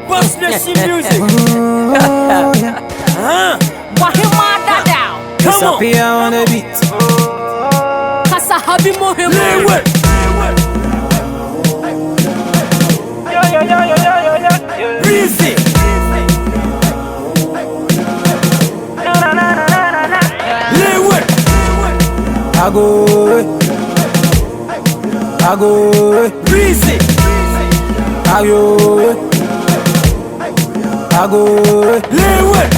Boss Nation music. Ohemaa Dadao. Come on. Apya on the beat. Kasa habi Ohemaa. Lil Win. Weezy. Lil Win. I go, Weezy. Lil Win.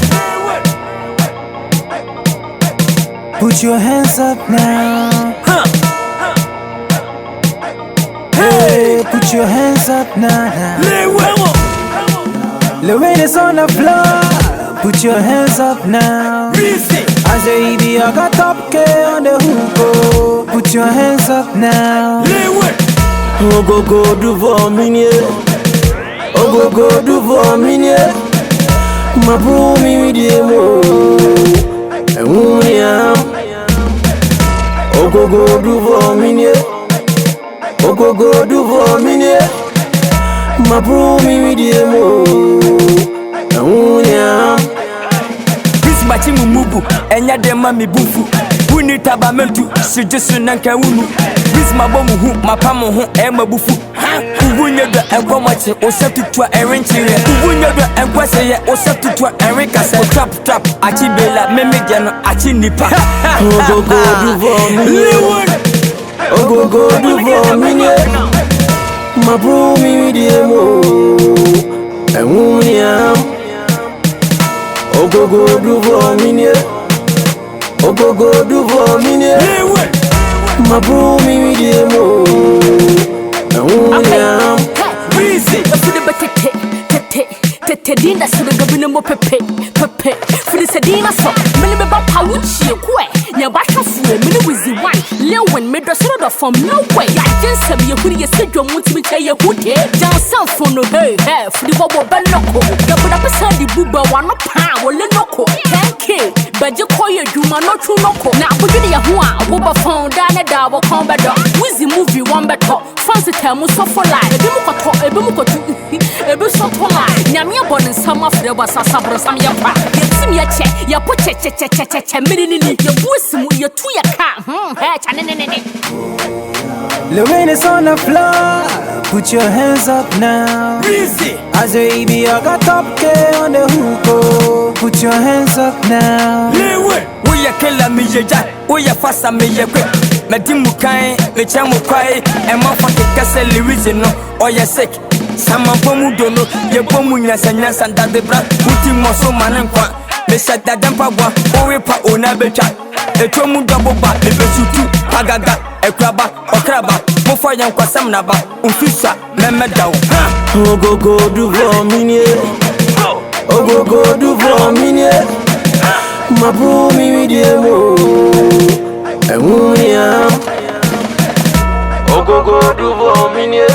Put your hands up now. Hey, put your hands up now. Lil Win. Lil Win is on the floor. Put your hands up now. Weezy. I say, Yve, I got top K on the hook. Oh. Put your hands up now. Lil Win. Okukudufour minye. Okukudufour minye. Ma bro mi widiemo. Unia. Okukudufour minye. Okukudufour minye. Ma bro mi widiemo. Unia. Machi mumubu, enya dema mi bufu. Wuni tabamentu, sijesu nanka wunu. Bis mabomu hu, mapamu hu, ema bufu. Uwunye do enkwa machi, osatutwa erenchire. Uwunye do enkwa seye, osatutwa erenkase. Trap, achi bela, meme jano, achi nipa. Okukudufour minye. Okukudufour minye. Ma bro mi widiemo. Unia. Okukudufour minye. Okukudufour minye. Ma bro mi widiemo. Unia. Weezy. Fude betete, tete dinda sude gabine mo pepe. Fude se dina so, mele be ba pawuchi kwe. Ya ba hwafuo, mele Weezy Wine. Lil Win me do so do from nowhere. Ya jensem ye huri ye sedwo mutimi che ye hude. Jansan fo no hey, fude bo beloko. Gabuda pesa di buba wano pa wole noko. 10K, beje koye duma no tru noko. Na abudide ye ho a, wo ba phone da ne da wo kon bedo. Weezy movie one beto. Fancy tell so for life. Ebi mu koto, ebi mu koto. Ebi so to life. Nyame abon nsam afre ba sasabro sam ye pa. Ye tim ye che, ye po che mini ye busimu ye tu ye ka. Hey, cha ne. Lil Win is on the floor. Put your hands up now. Weezy. I say, Yve, I got top K on the hook. Oh. Put your hands up now. Lil Win. We ya killer me ye ja, we ya fasa me ye quick. Me di mukai, me chamu kwai. E ma fa kese Weezy no, o ye sick. Sama pomu dono, ye pomu nyasa ndade bra. Uti moso manenkwa. Me shut that dampa bwa, owe pa ona becha. Etwa mu double ba, me besutu, pagaga, ekraba, okraba. Mo fa yan kwasam na ba, unfisa, meme dawo. Okukudufour minye. Okukudufour minye. Ma bro mi widiemo. Unia. Okukudufour minye.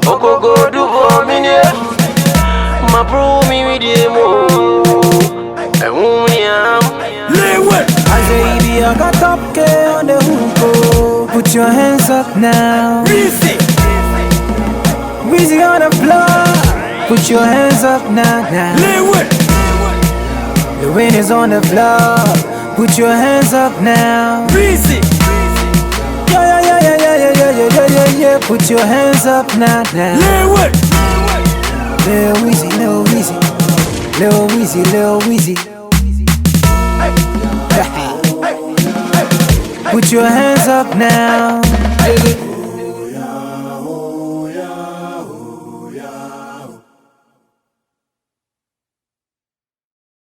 Okukudufour minye. Ma bro mi widiemo. Unia. Lil Win. I say, Yve, I got top K on the hook. Oh. Put your hands up now. Weezy. Weezy on the floor. Put your hands up now. Lil Win. Lil Win is on the floor. Put your hands up now. Weezy. Yeah. Put your hands up now. Lil Win. Lil Weezy. Put your hands up now.